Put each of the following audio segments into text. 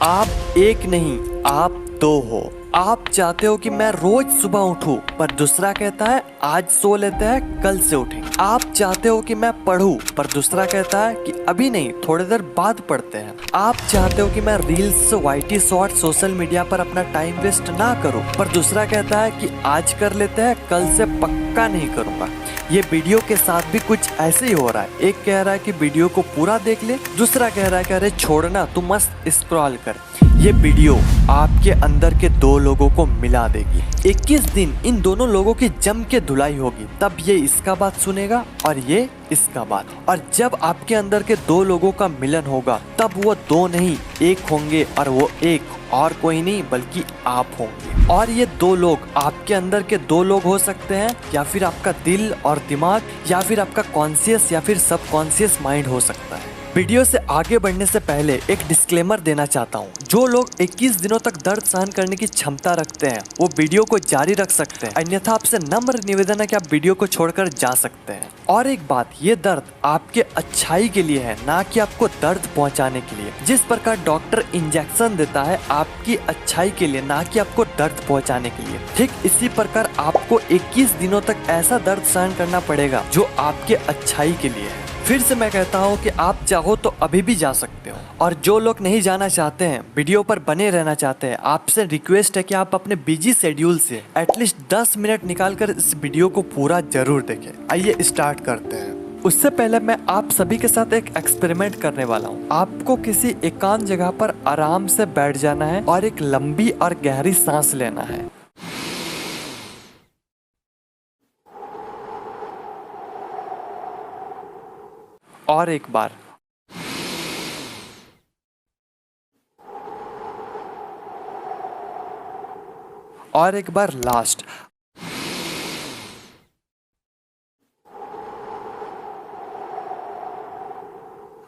आप एक नहीं, आप दो हो। आप चाहते हो कि मैं रोज सुबह उठूं, पर दूसरा कहता है आज सो लेते हैं, कल से उठेंगे। आप चाहते हो कि मैं पढूं, पर दूसरा कहता है कि अभी नहीं, थोड़ी देर बाद पढ़ते हैं। आप चाहते हो कि मैं reels, YT short, social media पर अपना टाइम वेस्ट ना करूं, पर दूसरा कहता है कि आज कर लेते हैं, कल से पक्का नहीं करूंगा। ये वीडियो के साथ भी कुछ ऐसे ही हो रहा है। एक कह रहा है कि वीडियो को पूरा देख ले, दूसरा कह रहा है कि अरे छोड़ना, तू मस्त स्क्रॉल कर। ये वीडियो आपके अंदर के दो लोगों को मिला देगी। 21 दिन इन दोनों लोगों की जम के धुलाई होगी, तब ये इसका बात सुनेगा और ये इसका बात। और जब आपके अंदर के दो लोगों का मिलन होगा, तब वो दो नहीं एक होंगे, और वो एक और कोई नहीं बल्कि आप होंगे। और ये दो लोग आपके अंदर के दो लोग हो सकते हैं, या फिर आपका दिल और दिमाग, या फिर आपका कॉन्शियस या फिर सबकॉन्शियस माइंड हो सकता है। वीडियो से आगे बढ़ने से पहले एक डिस्क्लेमर देना चाहता हूँ। जो लोग 21 दिनों तक दर्द सहन करने की क्षमता रखते हैं, वो वीडियो को जारी रख सकते हैं, अन्यथा आपसे नम्र निवेदन है कि आप वीडियो को छोड़कर जा सकते हैं। और एक बात, ये दर्द आपके अच्छाई के लिए है, ना कि आपको दर्द पहुंचाने के लिए। जिस प्रकार डॉक्टर इंजेक्शन देता है आपकी अच्छाई के लिए, ना कि आपको दर्द पहुंचाने के लिए, ठीक इसी प्रकार आपको 21 दिनों तक ऐसा दर्द सहन करना पड़ेगा जो आपके अच्छाई के लिए है। फिर से मैं कहता हूँ कि आप चाहो तो अभी भी जा सकते हो। और जो लोग नहीं जाना चाहते हैं, वीडियो पर बने रहना चाहते हैं, आपसे रिक्वेस्ट है कि आप अपने बिजी शेड्यूल से एटलीस्ट 10 मिनट निकालकर इस वीडियो को पूरा जरूर देखें। आइए स्टार्ट करते हैं। उससे पहले मैं आप सभी के साथ एक एक्सपेरिमेंट करने वाला हूँ। आपको किसी एकांत जगह पर आराम से बैठ जाना है और एक लंबी और गहरी सांस लेना है। और एक बार। और एक बार लास्ट।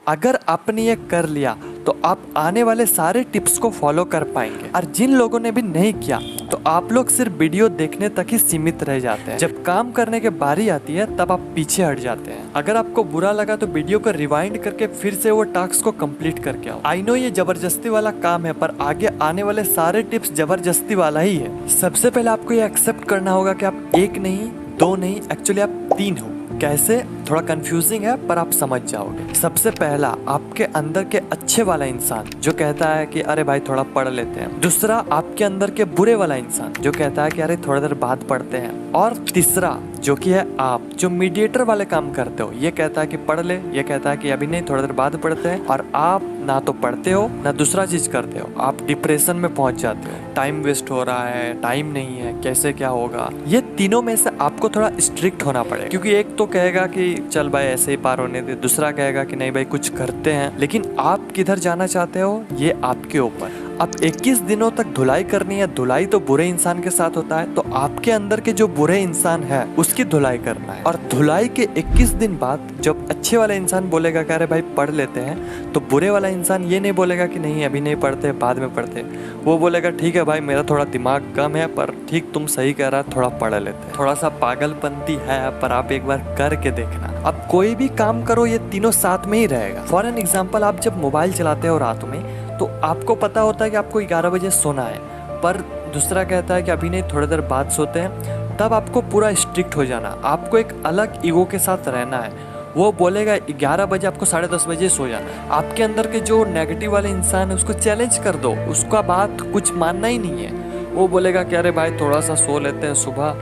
अगर आपने ये कर लिया तो आप आने वाले सारे टिप्स को फॉलो कर पाएंगे। और जिन लोगों ने भी नहीं किया तो आप लोग सिर्फ वीडियो देखने तक ही सीमित रह जाते हैं। जब काम करने की बारी आती है तब आप पीछे हट जाते हैं। अगर आपको बुरा लगा तो वीडियो को रिवाइंड करके फिर से वो टास्क को कंप्लीट करके आओ। आई नो ये जबरदस्ती वाला काम है, पर आगे आने वाले सारे टिप्स जबरदस्ती वाला ही है। सबसे पहले आपको ये एक्सेप्ट करना होगा कि आप एक नहीं, दो नहीं, एक्चुअली आप तीन हो। कैसे? थोड़ा कंफ्यूजिंग है, पर आप समझ जाओगे। सबसे पहला, आपके अंदर के अच्छे वाला इंसान जो कहता है कि अरे भाई थोड़ा पढ़ लेते हैं। दूसरा, आपके अंदर के बुरे वाला इंसान जो कहता है कि अरे थोड़ा देर बाद पढ़ते हैं। और तीसरा जो कि है आप, जो मीडिएटर वाले काम करते हो। ये कहता है कि पढ़ ले, ये कहता है कि अभी नहीं, थोड़ा देर बाद पढ़ते हैं। और आप ना तो पढ़ते हो ना दूसरा चीज करते हो, आप डिप्रेशन में पहुंच जाते हो। टाइम वेस्ट हो रहा है, टाइम नहीं है, कैसे क्या होगा। ये तीनों में से आपको थोड़ा स्ट्रिक्ट होना पड़ेगा, क्योंकि एक तो कहेगा कि चल भाई ऐसे ही पार होने दे, दूसरा कहेगा कि नहीं भाई कुछ करते हैं। लेकिन आप किधर जाना चाहते हो ये आपके ऊपर। अब 21 दिनों तक धुलाई करनी है। धुलाई तो बुरे इंसान के साथ होता है, तो आपके अंदर के जो बुरे इंसान है उसकी धुलाई करना है। और धुलाई के 21 दिन बाद जब अच्छे वाला इंसान बोलेगा कि अरे भाई पढ़ लेते हैं, तो बुरे वाला इंसान ये नहीं बोलेगा कि नहीं अभी नहीं पढ़ते, बाद में पढ़ते। वो बोलेगा ठीक है भाई मेरा थोड़ा दिमाग कम है, पर ठीक तुम सही कह रहा, थोड़ा पढ़ लेते हैं। थोड़ा सा पागलपंती है, पर आप एक बार करके देखना। अब कोई भी काम करो ये तीनों साथ में ही रहेगा। फॉर एन एग्जाम्पल, आप जब मोबाइल चलाते हो रात में, तो आपको पता होता है कि आपको 11 बजे सोना है, पर दूसरा कहता है कि अभी नहीं, थोड़ी देर बाद सोते हैं। तब आपको पूरा स्ट्रिक्ट हो जाना। आपको एक अलग ईगो के साथ रहना है। वो बोलेगा 11 बजे, आपको 10:30 बजे सो जाना है। आपके अंदर के जो नेगेटिव वाले इंसान है उसको चैलेंज कर दो, उसका बात कुछ मानना ही नहीं है। वो बोलेगा कि अरे भाई थोड़ा सा सो लेते हैं सुबह।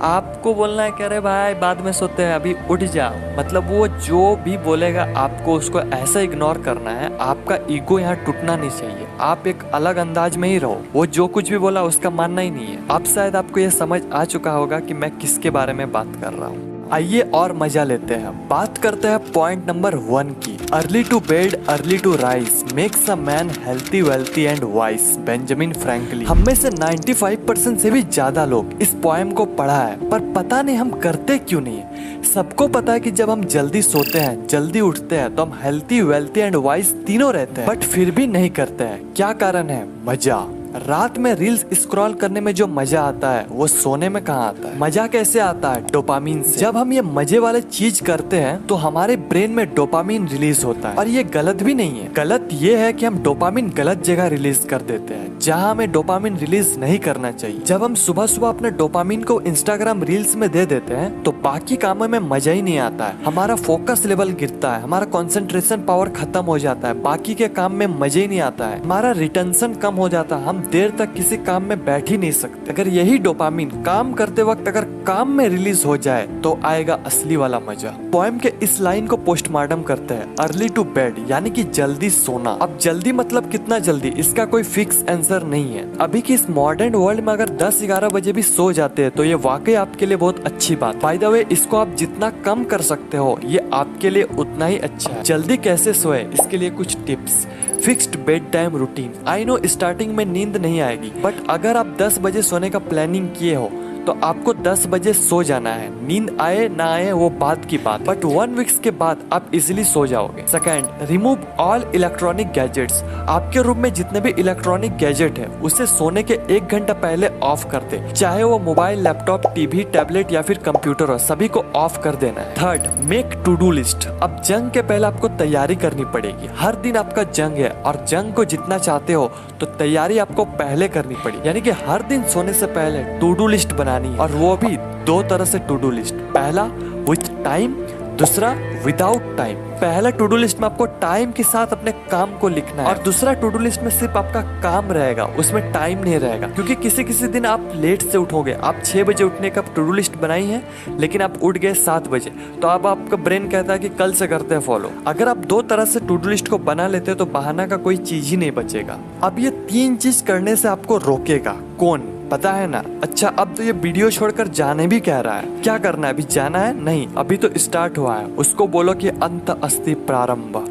आपको बोलना है कि अरे भाई बाद में सोते हैं, अभी उठ जाओ। मतलब वो जो भी बोलेगा आपको उसको ऐसा इग्नोर करना है। आपका ईगो यहाँ टूटना नहीं चाहिए। आप एक अलग अंदाज में ही रहो। वो जो कुछ भी बोला उसका मानना ही नहीं है। अब शायद आपको ये समझ आ चुका होगा कि मैं किसके बारे में बात कर रहा हूँ। आइए और मजा लेते हैं। बात करते हैं पॉइंट नंबर 1 की। Early to bed, early to rise makes a man healthy, wealthy and wise. Benjamin Franklin. हम में से 95% से भी ज्यादा लोग इस पोएम को पढ़ा है, पर पता नहीं हम करते क्यों नहीं है। सबको पता है कि जब हम जल्दी सोते हैं, जल्दी उठते हैं, तो हम हेल्थी, वेल्थी एंड वाइज तीनों रहते हैं, बट फिर भी नहीं करते हैं। क्या कारण है? मजा। रात में रील्स स्क्रॉल करने में जो मजा आता है वो सोने में कहाँ आता है? मजा कैसे आता है? डोपामीन से। जब हम ये मजे वाले चीज करते हैं तो हमारे ब्रेन में डोपामीन रिलीज होता है, और ये गलत भी नहीं है। गलत ये है कि हम डोपामीन गलत जगह रिलीज कर देते हैं, जहाँ हमें डोपामीन रिलीज नहीं करना चाहिए। जब हम सुबह सुबह अपने डोपामीन को इंस्टाग्राम रील्स में दे देते हैं तो बाकी कामों में मजा ही नहीं आता है, हमारा फोकस लेवल गिरता है, हमारा कंसंट्रेशन पावर खत्म हो जाता है, बाकी के काम में मजा ही नहीं आता है, हमारा रिटेंशन कम हो जाता है, हम देर तक किसी काम में बैठ ही नहीं सकते। अगर यही डोपामीन काम करते वक्त अगर काम में रिलीज हो जाए तो आएगा असली वाला मजा। पोएम के इस लाइन को पोस्टमार्टम करते हैं अर्ली टू बेड, यानी कि जल्दी सोना। अब जल्दी मतलब कितना जल्दी, इसका कोई फिक्स आंसर नहीं है। अभी की इस मॉडर्न वर्ल्ड में अगर 10-11 बजे भी सो जाते हैं तो ये वाकई आपके लिए बहुत अच्छी बात। बाय द वे, इसको आप जितना कम कर सकते हो ये आपके लिए उतना ही अच्छा है। जल्दी कैसे सोए, इसके लिए कुछ tips. Fixed bed time routine. I know starting में नींद नहीं आएगी, बट अगर आप 10 बजे सोने का प्लानिंग किए हो तो आपको 10 बजे सो जाना है। नींद आए ना आए वो बात की बात, बट 1 वीक्स के बाद आप इजीली सो जाओगे। Second, remove all electronic gadgets. आपके रूम में जितने भी इलेक्ट्रॉनिक गैजेट है उसे सोने के 1 घंटा पहले ऑफ कर दे, चाहे वो मोबाइल, लैपटॉप, टीवी, टैबलेट या फिर कंप्यूटर हो, सभी को ऑफ कर देना है। Third, make to do list. अब जंग के पहले आपको तैयारी करनी पड़ेगी। हर दिन आपका जंग है और जंग को जितना चाहते हो तो तैयारी आपको पहले करनी पड़ेगी, यानी कि हर दिन सोने से पहले टू डू लिस्ट बनानी है, और वो भी 2 तरह से टू डू लिस्ट। पहला विथ टाइम, दूसरा विदाउट टाइम। पहला टू डू लिस्ट में आपको टाइम के साथ अपने काम को लिखना है, और दूसरा टू डू लिस्ट में सिर्फ आपका काम रहेगा, उसमें टाइम नहीं रहेगा। क्योंकि किसी किसी दिन आप लेट से उठोगे, आप 6 बजे उठने का टू डू लिस्ट बनाई है लेकिन आप उठ गए 7 बजे, तो अब आपका ब्रेन कहता है कि कल से करते हैं फॉलो। अगर आप 2 तरह से टू डू लिस्ट को बना लेते हो तो बहाना का कोई चीज ही नहीं बचेगा। अब ये 3 चीज करने से आपको रोकेगा कौन, पता है ना? अच्छा, अब तो ये वीडियो छोड़कर जाने भी कह रहा है। क्या करना है? अभी जाना है? नहीं, अभी तो स्टार्ट हुआ है। उसको बोलो कि अंत अस्ति प्रारंभ।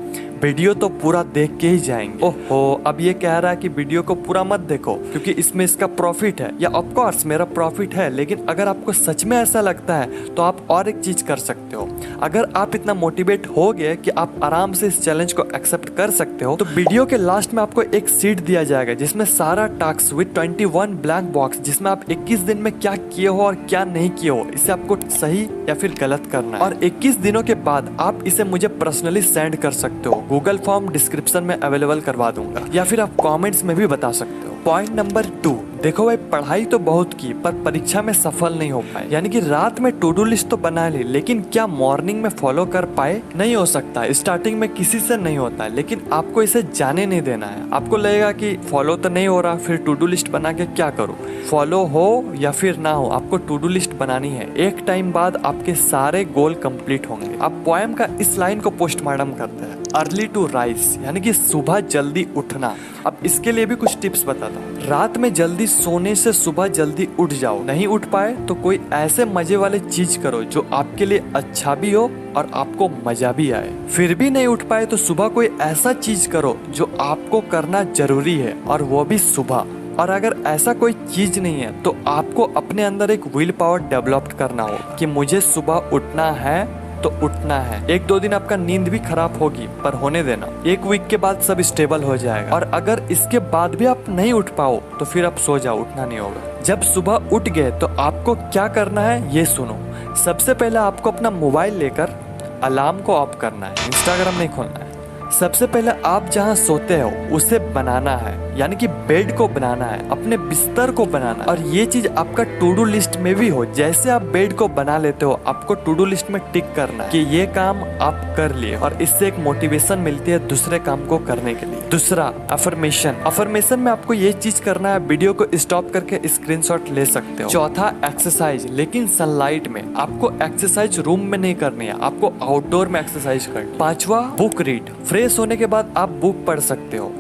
वीडियो तो पूरा देख के ही जाएंगे। ओहो, अब ये कह रहा है कि वीडियो को पूरा मत देखो क्योंकि इसमें इसका प्रॉफिट है। या ऑफ कोर्स मेरा प्रॉफिट है, लेकिन अगर आपको सच में ऐसा लगता है तो आप और एक चीज कर सकते हो। अगर आप इतना मोटिवेट हो गए कि आप आराम से इस चैलेंज को एक्सेप्ट कर सकते हो तो वीडियो के लास्ट में आपको एक सीट दिया जाएगा जिसमें सारा टास्क विद 21 ब्लैंक बॉक्स, जिसमें आप 21 दिन में क्या किए हो और क्या नहीं किए हो, इसे आपको सही या फिर गलत करना है। और 21 दिनों के बाद आप इसे मुझे पर्सनली सेंड कर सकते हो। गूगल फॉर्म डिस्क्रिप्शन में अवेलेबल करवा दूंगा, या फिर आप कमेंट्स में भी बता सकते हो। पॉइंट नंबर 2, देखो भाई, पढ़ाई तो बहुत की पर परीक्षा में सफल नहीं हो पाए। यानी कि रात में टू डू लिस्ट तो बना ली, लेकिन क्या मॉर्निंग में फॉलो कर पाए? नहीं हो सकता। स्टार्टिंग में किसी से नहीं होता है, लेकिन आपको इसे जाने नहीं देना है। आपको लगेगा कि फॉलो तो नहीं हो रहा, फिर टू डू लिस्ट बना के क्या करूँ? फॉलो हो या फिर ना हो, आपको टू डू लिस्ट बनानी है। एक टाइम बाद आपके सारे गोल कंप्लीट होंगे। आप पोएम का इस लाइन को पोस्टमार्टम करते हैं, अर्ली टू राइज, यानी कि सुबह जल्दी उठना। अब इसके लिए भी कुछ टिप्स बताता हूँ। रात में जल्दी सोने से सुबह जल्दी उठ जाओ। नहीं उठ पाए तो कोई ऐसे मजे वाले चीज करो जो आपके लिए अच्छा भी हो और आपको मजा भी आए। फिर भी नहीं उठ पाए तो सुबह कोई ऐसा चीज करो जो आपको करना जरूरी है, और वो भी सुबह। और अगर ऐसा कोई चीज नहीं है तो आपको अपने अंदर एक विल पावर डेवलप करना होगा कि मुझे सुबह उठना है तो उठना है। 1-2 दिन आपका नींद भी खराब होगी, पर होने देना। 1 वीक के बाद सब स्टेबल हो जाएगा। और अगर इसके बाद भी आप नहीं उठ पाओ तो फिर आप सो जाओ, उठना नहीं होगा। जब सुबह उठ गए तो आपको क्या करना है ये सुनो। सबसे पहले आपको अपना मोबाइल लेकर अलार्म को ऑफ करना है, इंस्टाग्राम नहीं खोलना है। सबसे पहले आप जहाँ सोते हो उसे बनाना है, यानी कि बेड को बनाना है, अपने बिस्तर को बनाना है। और ये चीज आपका टू डू लिस्ट में भी हो। जैसे आप बेड को बना लेते हो, आपको टू डू लिस्ट में टिक करना है कि ये काम आप कर लिए, और इससे एक मोटिवेशन मिलती है दूसरे काम को करने के लिए। दूसरा, अफर्मेशन। अफर्मेशन में आपको ये चीज करना है, वीडियो को स्टॉप करके स्क्रीनशॉट ले सकते हो। चौथा, एक्सरसाइज, लेकिन सनलाइट में। आपको एक्सरसाइज रूम में नहीं करनी है, आपको आउटडोर में एक्सरसाइज करनी। 5वां, बुक रीड। फ्रेश होने के बाद आप बुक पढ़ सकते हो।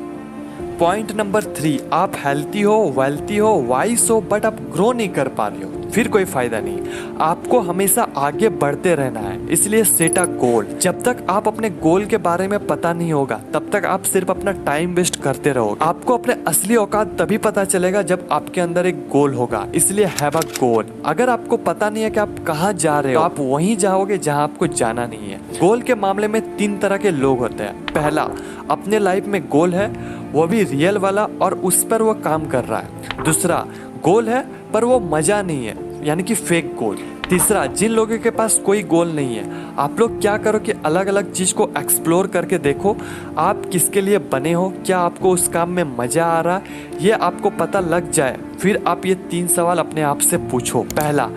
पॉइंट नंबर 3, आप हेल्थी हो, वेल्थी हो, वाइस हो, बट आप ग्रो नहीं कर पा रहे हो, फिर कोई फायदा नहीं। आपको हमेशा आगे बढ़ते रहना है, इसलिए सेट अ गोल। जब तक आप अपने गोल के बारे में पता नहीं होगा तब तक आप सिर्फ अपना टाइम वेस्ट करते रहोगे। आपको अपने असली औकात तभी पता चलेगा जब आपके अंदर एक गोल होगा, इसलिए हैव अ गोल। अगर आपको पता नहीं है कि आप कहाँ जा रहे हो तो आप वहीं जाओगे जहाँ आपको जाना नहीं है। गोल के मामले में 3 तरह के लोग होते हैं। पहला, अपने लाइफ में गोल है, वो भी रियल वाला और उस पर वो काम कर रहा है। दूसरा, गोल है पर वो मजा नहीं है, यानी कि फेक गोल। तीसरा, जिन लोगों के पास कोई गोल नहीं है, आप लोग क्या करो कि अलग अलग चीज को एक्सप्लोर करके देखो आप किसके लिए बने हो, क्या आपको उस काम में मजा आ रहा है, ये आपको पता लग जाए। फिर आप ये 3 सवाल अपने आप से पूछो। पहला,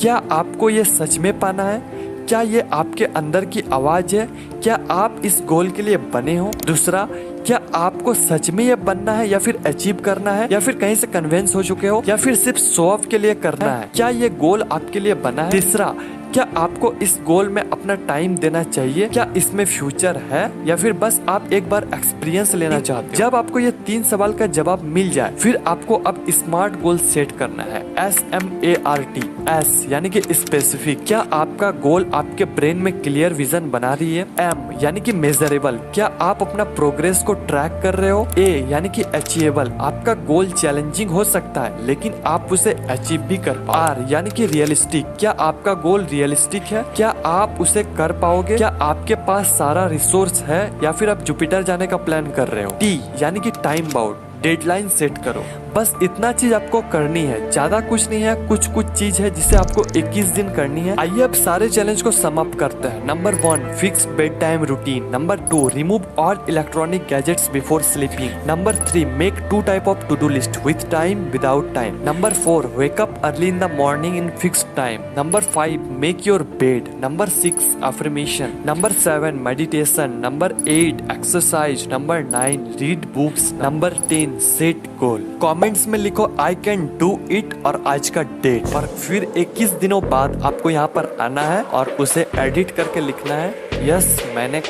क्या आपको ये सच में पाना है? क्या ये आपके अंदर की आवाज है? क्या आप इस गोल के लिए बने हो? दूसरा, क्या आपको सच में ये बनना है या फिर अचीव करना है, या फिर कहीं से कन्विंस हो चुके हो, या फिर सिर्फ शो ऑफ के लिए करना है? क्या ये गोल आपके लिए बना है? तीसरा, क्या आपको इस गोल में अपना टाइम देना चाहिए? क्या इसमें फ्यूचर है या फिर बस आप एक बार एक्सपीरियंस लेना चाहते हो? जब आपको ये 3 सवाल का जवाब मिल जाए, फिर आपको अब स्मार्ट गोल सेट करना है। SMART, S यानी कि स्पेसिफिक, क्या आपका गोल आपके ब्रेन में क्लियर विजन बना रही है? M यानी कि मेजरेबल, क्या आप अपना प्रोग्रेस को ट्रैक कर रहे हो? A यानी कि अचीवेबल, आपका गोल चैलेंजिंग हो सकता है लेकिन आप उसे अचीव भी कर पाओ। R यानी कि रियलिस्टिक, क्या आपका गोल रियलिस्टिक है? क्या आप उसे कर पाओगे? क्या आपके पास सारा रिसोर्स है या फिर आप जुपिटर जाने का प्लान कर रहे हो? T यानी कि टाइम बाउंड, डेडलाइन सेट करो। बस इतना चीज आपको करनी है, ज्यादा कुछ नहीं है। कुछ चीज है जिसे आपको 21 दिन करनी है। आइए अब सारे चैलेंज को सम अप करते हैं। Number 1, fix bed time routine. Number 2, remove all electronic gadgets before sleeping. Number 3, make 2 type of to do list, with time, without time. Number 4, wake up early in the morning in fixed time. Number 5, make your bed. Number 6, affirmation. Number 7, meditation. Number 8, exercise. Number 9, read books. Number 10, set goal. Comments में लिखो I can do it और आज का date, और फिर 21 दिनों बाद आपको यहाँ पर आना है और उसे एडिट करके लिखना है यस मैंने